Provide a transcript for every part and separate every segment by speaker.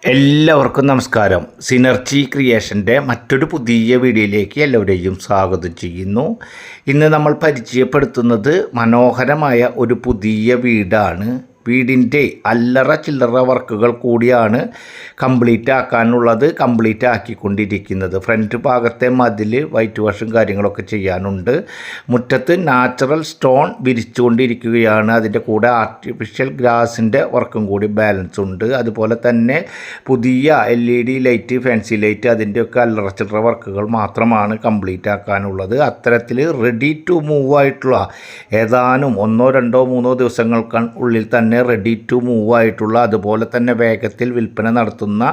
Speaker 1: എല്ലാവർക്കും നമസ്കാരം. സിനർജി ക്രിയേഷൻ്റെ മറ്റൊരു പുതിയ വീഡിയോയിലേക്ക് എല്ലാവരെയും സ്വാഗതം ചെയ്യുന്നു. ഇന്ന് നമ്മൾ പരിചയപ്പെടുത്തുന്നത് മനോഹരമായ ഒരു പുതിയ വീടാണ്. വീടിൻ്റെ അല്ലറ ചില്ലറ വർക്കുകൾ കൂടിയാണ് കംപ്ലീറ്റ് ആക്കാനുള്ളത്, കംപ്ലീറ്റ് ആക്കിക്കൊണ്ടിരിക്കുന്നത്. ഫ്രണ്ട് ഭാഗത്തെ മതിൽ വൈറ്റ് വാഷും കാര്യങ്ങളൊക്കെ ചെയ്യാനുണ്ട്. മുറ്റത്ത് നാച്ചുറൽ സ്റ്റോൺ വിരിച്ചുകൊണ്ടിരിക്കുകയാണ്. അതിൻ്റെ കൂടെ ആർട്ടിഫിഷ്യൽ ഗ്രാസിൻ്റെ വർക്കും കൂടി ബാലൻസ് ഉണ്ട്. അതുപോലെ തന്നെ പുതിയ LED ലൈറ്റ്, ഫാൻസി ലൈറ്റ്, അതിൻ്റെയൊക്കെ അല്ലറ ചില്ലറ വർക്കുകൾ മാത്രമാണ് കംപ്ലീറ്റ് ആക്കാനുള്ളത്. അത്തരത്തിൽ റെഡി ടു മൂവ് ആയിട്ടുള്ള ഏതാനും 1, 2, 3 ദിവസങ്ങൾക്കുള്ളിൽ തന്നെ റെഡി ടു മൂവ് ആയിട്ടുള്ള, അതുപോലെ തന്നെ വേഗത്തിൽ വിൽപ്പന നടത്തുന്ന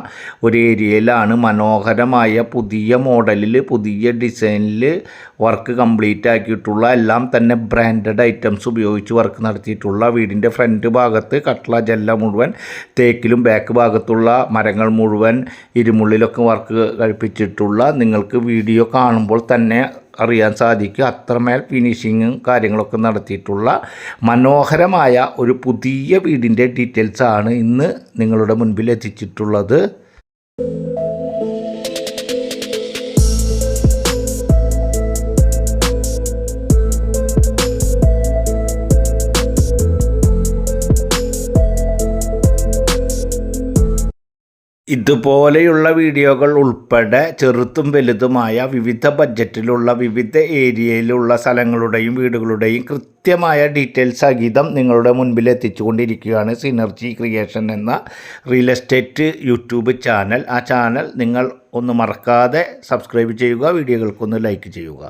Speaker 1: ഒരു ഏരിയയിലാണ് മനോഹരമായ പുതിയ മോഡലിൽ പുതിയ ഡിസൈനിൽ വർക്ക് കംപ്ലീറ്റ് ആക്കിയിട്ടുള്ള, എല്ലാം തന്നെ ബ്രാൻഡഡ് ഐറ്റംസ് ഉപയോഗിച്ച് വർക്ക് നടത്തിയിട്ടുള്ള വീടിൻ്റെ ഫ്രണ്ട് ഭാഗത്ത് കട്ട്ള ജല്ല മുഴുവൻ തേക്കിലും, ബാക്ക് ഭാഗത്തുള്ള മരങ്ങൾ മുഴുവൻ ഇരുമുള്ളിലൊക്കെ വർക്ക് കഴിപ്പിച്ചിട്ടുള്ള, നിങ്ങൾക്ക് വീഡിയോ കാണുമ്പോൾ തന്നെ അറിയാൻ സാധിക്കും അത്രമേൽ ഫിനിഷിങ്ങും കാര്യങ്ങളൊക്കെ നടത്തിയിട്ടുള്ള മനോഹരമായ ഒരു പുതിയ വീടിൻ്റെ ഡീറ്റെയിൽസാണ് ഇന്ന് നിങ്ങളുടെ മുൻപിൽ എത്തിച്ചിട്ടുള്ളത്. ഇതുപോലെയുള്ള വീഡിയോകൾ ഉൾപ്പെടെ ചെറുതും വലുതുമായ വിവിധ ബഡ്ജറ്റിലുള്ള, വിവിധ ഏരിയയിലുള്ള സ്ഥലങ്ങളുടെയും വീടുകളുടെയും കൃത്യമായ ഡീറ്റെയിൽസ് സഹിതം നിങ്ങളുടെ മുൻപിൽ എത്തിച്ചുകൊണ്ടിരിക്കുകയാണ് സിനർജി ക്രിയേഷൻ എന്ന റിയൽ എസ്റ്റേറ്റ് യൂട്യൂബ് ചാനൽ. ആ ചാനൽ നിങ്ങൾ ഒന്ന് മറക്കാതെ സബ്സ്ക്രൈബ് ചെയ്യുക, വീഡിയോകൾക്കൊന്ന് ലൈക്ക് ചെയ്യുക.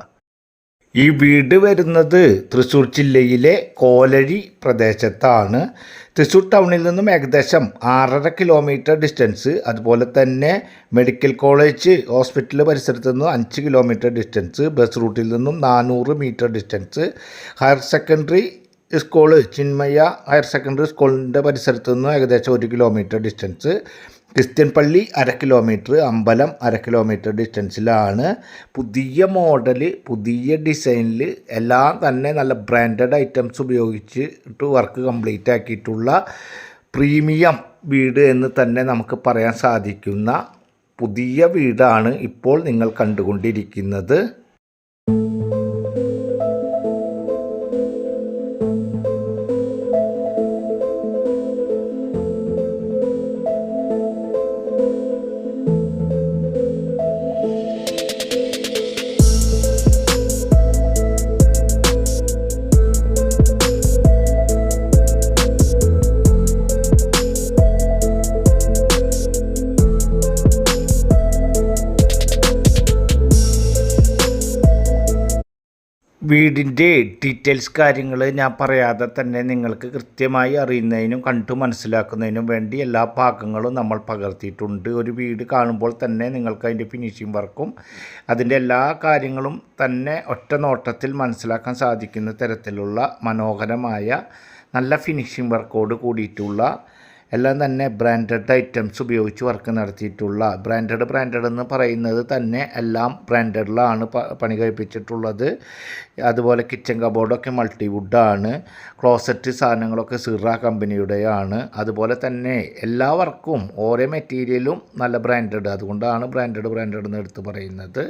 Speaker 1: ഈ വീട് വരുന്നത് തൃശ്ശൂർ ജില്ലയിലെ കോലഴി പ്രദേശത്താണ്. തൃശ്ശൂർ ടൗണിൽ നിന്നും ഏകദേശം 6.5 കിലോമീറ്റർ ഡിസ്റ്റൻസ്, അതുപോലെ തന്നെ മെഡിക്കൽ കോളേജ് ഹോസ്പിറ്റൽ പരിസരത്ത് നിന്നും 5 കിലോമീറ്റർ ഡിസ്റ്റൻസ്, ബസ് റൂട്ടിൽ നിന്നും 400 metre distance, higher secondary school Chinmaya higher secondary സ്കൂളിൻ്റെ പരിസരത്ത് നിന്നും ഏകദേശം 1 കിലോമീറ്റർ ഡിസ്റ്റൻസ്, ക്രിസ്ത്യൻ പള്ളി 1/2 കിലോമീറ്റർ, അമ്പലം 1/2 കിലോമീറ്റർ ഡിസ്റ്റൻസിലാണ് പുതിയ മോഡൽ പുതിയ ഡിസൈനിൽ എല്ലാം തന്നെ നല്ല ബ്രാൻഡഡ് ഐറ്റംസ് ഉപയോഗിച്ചിട്ട് വർക്ക് കംപ്ലീറ്റ് ആക്കിയിട്ടുള്ള പ്രീമിയം വീട് എന്ന് തന്നെ നമുക്ക് പറയാൻ സാധിക്കുന്ന പുതിയ വീടാണ് ഇപ്പോൾ നിങ്ങൾ കണ്ടുകൊണ്ടിരിക്കുന്നത്. വീടിൻ്റെ ഡീറ്റെയിൽസ് കാര്യങ്ങൾ ഞാൻ പറയാതെ തന്നെ നിങ്ങൾക്ക് കൃത്യമായി അറിയുന്നതിനും കണ്ടു മനസ്സിലാക്കുന്നതിനും വേണ്ടി എല്ലാ ഭാഗങ്ങളും നമ്മൾ പകർത്തിയിട്ടുണ്ട്. ഒരു വീട് കാണുമ്പോൾ തന്നെ നിങ്ങൾക്ക് അതിൻ്റെ ഫിനിഷിംഗ് വർക്കും അതിൻ്റെ എല്ലാ കാര്യങ്ങളും തന്നെ ഒറ്റ നോട്ടത്തിൽ മനസ്സിലാക്കാൻ സാധിക്കുന്ന തരത്തിലുള്ള മനോഹരമായ നല്ല ഫിനിഷിംഗ് വർക്കോട് കൂടിയിട്ടുള്ള, എല്ലാം തന്നെ ബ്രാൻഡഡ് ഐറ്റംസ് ഉപയോഗിച്ച് വർക്ക് നടത്തിയിട്ടുള്ള, ബ്രാൻഡഡ് എന്ന് പറയുന്നത് തന്നെ എല്ലാം ബ്രാൻഡഡിലാണ് പണി കഴിപ്പിച്ചിട്ടുള്ളത്. അതുപോലെ കിച്ചൺ കബോർഡൊക്കെ മൾട്ടിവുഡാണ്, ക്ലോസറ്റ് സാധനങ്ങളൊക്കെ സിറ കമ്പനിയുടെയാണ്. അതുപോലെ തന്നെ എല്ലാ വർക്കും ഓരോ മെറ്റീരിയലും നല്ല ബ്രാൻഡഡ്, അതുകൊണ്ടാണ് ബ്രാൻഡഡ് എന്ന് എടുത്ത് പറയുന്നത്.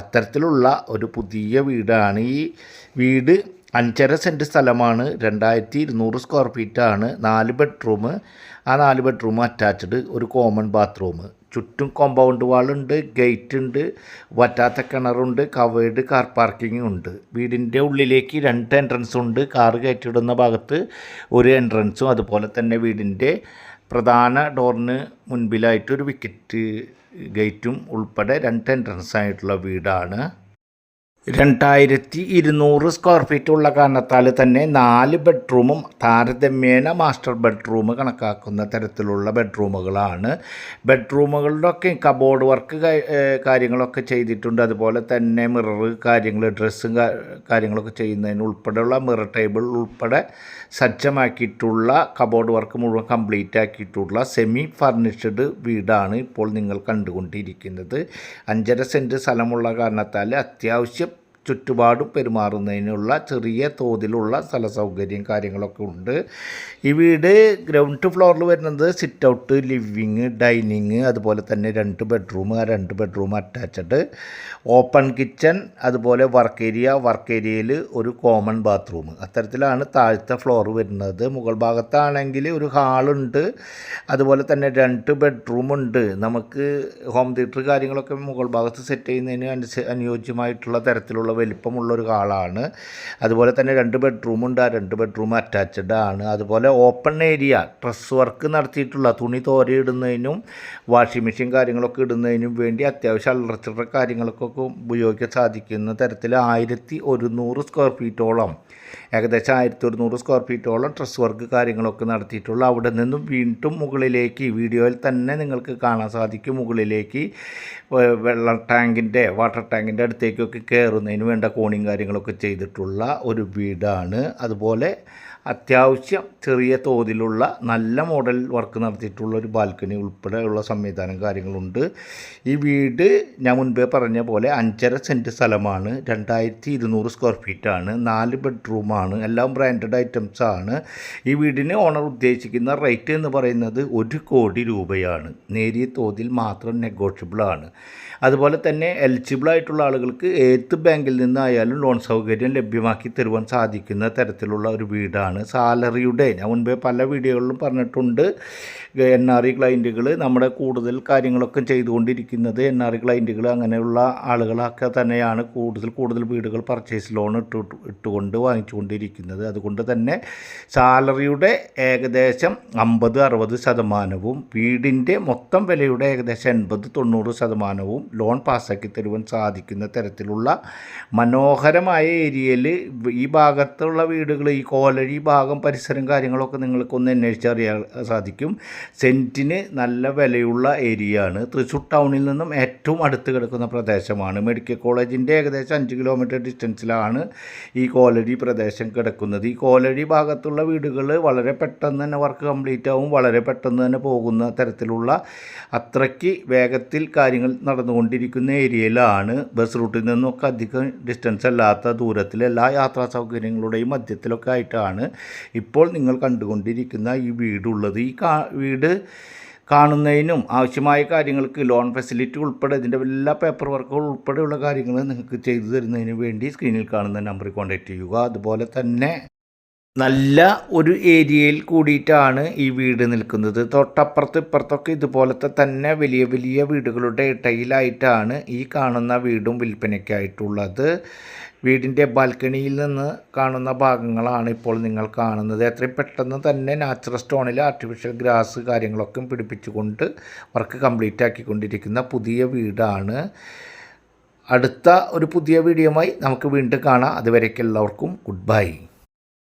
Speaker 1: അത്തരത്തിലുള്ള ഒരു പുതിയ വീടാണ്. ഈ വീട് 5.5 സെൻറ്റ് സ്ഥലമാണ്, 2200 സ്ക്വയർ ഫീറ്റാണ്, 4 ബെഡ്റൂം, ആ 4 ബെഡ്റൂം അറ്റാച്ച്ഡ്, ഒരു കോമൺ ബാത്റൂം, ചുറ്റും കോമ്പൗണ്ട് വാളുണ്ട്, ഗേറ്റ് ഉണ്ട്, വറ്റാത്ത കിണറുണ്ട്, കവേർഡ് കാർ പാർക്കിംഗ് ഉണ്ട്. വീടിൻ്റെ ഉള്ളിലേക്ക് 2 എൻട്രൻസ് ഉണ്ട്, കാറ് കയറ്റിയിടുന്ന ഭാഗത്ത് ഒരു എൻട്രൻസും, അതുപോലെ തന്നെ വീടിൻ്റെ പ്രധാന ഡോറിന് മുൻപിലായിട്ട് ഒരു വിക്കറ്റ് ഗേറ്റും ഉൾപ്പെടെ 2 എൻട്രൻസ് ആയിട്ടുള്ള വീടാണ്. 2200 സ്ക്വയർ ഫീറ്റ് ഉള്ള കാരണത്താൽ തന്നെ 4 ബെഡ്റൂമും താരതമ്യേന മാസ്റ്റർ ബെഡ്റൂം കണക്കാക്കുന്ന തരത്തിലുള്ള ബെഡ്റൂമുകളാണ്. ബെഡ്റൂമുകളിലൊക്കെ കബോർഡ് വർക്ക് കാര്യങ്ങളൊക്കെ ചെയ്തിട്ടുണ്ട്. അതുപോലെ തന്നെ മിറർ കാര്യങ്ങൾ, ഡ്രസ്സും കാര്യങ്ങളൊക്കെ ചെയ്യുന്നതിന് ഉൾപ്പെടെയുള്ള മിറർ ടേബിൾ ഉൾപ്പെടെ സജ്ജമാക്കിയിട്ടുള്ള, കബോർഡ് വർക്ക് മുഴുവൻ കംപ്ലീറ്റ് ആക്കിയിട്ടുള്ള സെമി ഫർണിഷ്ഡ് വീടാണ് ഇപ്പോൾ നിങ്ങൾ കണ്ടുകൊണ്ടിരിക്കുന്നത്. 5.5 സെൻറ്റ് സ്ഥലമുള്ള കാരണത്താൽ അത്യാവശ്യം ചുറ്റുപാടും പെരുമാറുന്നതിനുള്ള ചെറിയ തോതിലുള്ള സ്ഥല സൗകര്യം കാര്യങ്ങളൊക്കെ ഉണ്ട്. ഈ വീട് ഗ്രൗണ്ട് ഫ്ലോറിൽ വരുന്നത് സിറ്റ് ഔട്ട്, ലിവിങ്, ഡൈനിങ്, അതുപോലെ തന്നെ 2 ബെഡ്റൂം, ആ 2 ബെഡ്റൂം അറ്റാച്ച്ഡ്, ഓപ്പൺ കിച്ചൺ, അതുപോലെ വർക്ക് ഏരിയയിൽ ഒരു കോമൺ ബാത്റൂം, അത്തരത്തിലാണ് താഴത്തെ ഫ്ലോർ വരുന്നത്. മുകൾ ഭാഗത്താണെങ്കിൽ ഒരു ഹാളുണ്ട്, അതുപോലെ തന്നെ 2 ബെഡ്റൂമുണ്ട്. നമുക്ക് ഹോം തിയേറ്റർ കാര്യങ്ങളൊക്കെ മുകൾ ഭാഗത്ത് സെറ്റ് ചെയ്യുന്നതിന് അനുയോജ്യമായിട്ടുള്ള തരത്തിലുള്ള വലിപ്പമുള്ള ഒരു ഹാളാണ്. അതുപോലെ തന്നെ 2 ബെഡ്റൂമുണ്ട്, ആ 2 ബെഡ്റൂം അറ്റാച്ച്ഡ് ആണ്. അതുപോലെ ഓപ്പൺ ഏരിയ, ഡ്രസ് വർക്ക് നടത്തിയിട്ടുള്ള തുണി തോരയിടുന്നതിനും വാഷിംഗ് മെഷീൻ കാര്യങ്ങളൊക്കെ ഇടുന്നതിനും വേണ്ടി അത്യാവശ്യം അല്ലറച്ചില്ലറ കാര്യങ്ങൾക്കൊക്കെ ഉപയോഗിക്കാൻ സാധിക്കുന്ന തരത്തിൽ 1100 സ്ക്വയർ ഫീറ്റോളം, ഏകദേശം 1100 സ്ക്വയർ ഫീറ്റോളം ഡ്രസ് വർക്ക് കാര്യങ്ങളൊക്കെ നടത്തിയിട്ടുള്ള, അവിടെ നിന്നും വീണ്ടും മുകളിലേക്ക് വീഡിയോയിൽ തന്നെ നിങ്ങൾക്ക് കാണാൻ സാധിക്കും, മുകളിലേക്ക് വാട്ടർ ടാങ്കിൻ്റെ അടുത്തേക്കൊക്കെ കയറുന്നതിന് വേണ്ട കോണിയും കാര്യങ്ങളൊക്കെ ചെയ്തിട്ടുള്ള ഒരു വീടാണ്. അതുപോലെ അത്യാവശ്യം ചെറിയ തോതിലുള്ള നല്ല മോഡൽ വർക്ക് നടത്തിയിട്ടുള്ള ഒരു ബാൽക്കണി ഉൾപ്പെടെയുള്ള സംവിധാനം കാര്യങ്ങളുണ്ട്. ഈ വീട് ഞാൻ മുൻപേ പറഞ്ഞ പോലെ 5.5 സെൻറ്റ് സ്ഥലമാണ്, 2200 സ്ക്വയർ ഫീറ്റാണ്, 4 ബെഡ്റൂമാണ്, എല്ലാം ബ്രാൻഡഡ് ഐറ്റംസ് ആണ്. ഈ വീടിന് ഓണർ ഉദ്ദേശിക്കുന്ന റേറ്റ് എന്ന് പറയുന്നത് 1 കോടി രൂപയാണ്. നേരിയ തോതിൽ മാത്രം നെഗോഷ്യബിളാണ്. അതുപോലെ തന്നെ എലിജിബിൾ ആയിട്ടുള്ള ആളുകൾക്ക് ഏത് ബാങ്കിൽ നിന്നായാലും ലോൺ സൗകര്യം ലഭ്യമാക്കി തരുവാൻ സാധിക്കുന്ന തരത്തിലുള്ള ഒരു വീടാണ്. സാലറിയുടെ ഞാൻ മുൻപേ പല വീഡിയോകളിലും പറഞ്ഞിട്ടുണ്ട്, NRE ക്ലയൻറ്റുകൾ നമ്മുടെ കൂടുതൽ കാര്യങ്ങളൊക്കെ ചെയ്തുകൊണ്ടിരിക്കുന്നത് NRE ക്ലയൻറ്റുകൾ അങ്ങനെയുള്ള ആളുകളൊക്കെ തന്നെയാണ് കൂടുതൽ വീടുകൾ പർച്ചേസ് ലോൺ ഇട്ടുകൊണ്ട് വാങ്ങിച്ചുകൊണ്ടിരിക്കുന്നത്. അതുകൊണ്ട് തന്നെ സാലറിയുടെ ഏകദേശം 50-60% വീടിൻ്റെ മൊത്തം വിലയുടെ ഏകദേശം 80-90% ലോൺ പാസ്സാക്കി തരുവാൻ സാധിക്കുന്ന തരത്തിലുള്ള മനോഹരമായ ഏരിയയിൽ ഈ ഭാഗത്തുള്ള വീടുകൾ, ഈ കോലഴി ഭാഗം പരിസരം കാര്യങ്ങളൊക്കെ നിങ്ങൾക്കൊന്ന് അന്വേഷിച്ചറിയാൻ സാധിക്കും. സെൻറ്റിന് നല്ല വിലയുള്ള ഏരിയയാണ്. തൃശ്ശൂർ ടൗണിൽ നിന്നും ഏറ്റവും അടുത്ത് കിടക്കുന്ന പ്രദേശമാണ്. മെഡിക്കൽ കോളേജിൻ്റെ ഏകദേശം 5 കിലോമീറ്റർ ഡിസ്റ്റൻസിലാണ് ഈ കോലഴി പ്രദേശം കിടക്കുന്നത്. ഈ കോലഴി ഭാഗത്തുള്ള വീടുകൾ വളരെ പെട്ടെന്ന് തന്നെ വർക്ക് കംപ്ലീറ്റ് ആവും, വളരെ പെട്ടെന്ന് തന്നെ പോകുന്ന തരത്തിലുള്ള അത്രയ്ക്ക് വേഗത്തിൽ കാര്യങ്ങൾ നടന്നുകൊണ്ടിരിക്കുന്ന ഏരിയയിലാണ്. ബസ് റൂട്ടിൽ നിന്നൊക്കെ അധികം ഡിസ്റ്റൻസ് അല്ലാത്ത ദൂരത്തിൽ എല്ലാ യാത്രാ സൗകര്യങ്ങളുടെയും മധ്യത്തിലൊക്കെ ആയിട്ടാണ് ഇപ്പോൾ നിങ്ങൾ കണ്ടുകൊണ്ടിരിക്കുന്ന ഈ വീടുള്ളത്. ഈ വീട് കാണുന്നതിനും ആവശ്യമായ കാര്യങ്ങൾക്ക് ലോൺ ഫെസിലിറ്റി ഉൾപ്പെടെ ഇതിൻ്റെ എല്ലാ പേപ്പർ വർക്കുകൾ ഉൾപ്പെടെയുള്ള കാര്യങ്ങൾ നിങ്ങൾക്ക് ചെയ്തു തരുന്നതിന് വേണ്ടി സ്ക്രീനിൽ കാണുന്ന നമ്പറിൽ കോൺടാക്റ്റ് ചെയ്യുക. അതുപോലെ തന്നെ നല്ല ഒരു ഏരിയയിൽ കൂടിയിട്ടാണ് ഈ വീട് നിൽക്കുന്നത്. ഇപ്പുറത്തൊക്കെ ഇതുപോലത്തെ തന്നെ വലിയ വീടുകളുടെ ഇടയിലായിട്ടാണ് ഈ കാണുന്ന വീടും വിൽപ്പനയ്ക്കായിട്ടുള്ളത്. വീടിൻ്റെ ബാൽക്കണിയിൽ നിന്ന് കാണുന്ന ഭാഗങ്ങളാണ് ഇപ്പോൾ നിങ്ങൾ കാണുന്നത്. എത്രയും പെട്ടെന്ന് തന്നെ നാച്ചുറൽ സ്റ്റോണിൽ ആർട്ടിഫിഷ്യൽ ഗ്രാസ് കാര്യങ്ങളൊക്കെ പിടിപ്പിച്ചുകൊണ്ട് വർക്ക് കംപ്ലീറ്റ് ആക്കിക്കൊണ്ടിരിക്കുന്ന പുതിയ വീടാണ്. അടുത്ത ഒരു പുതിയ വീഡിയോയുമായി നമുക്ക് വീണ്ടും കാണാം. അതുവരേക്കും എല്ലാവർക്കും ഗുഡ് ബൈ.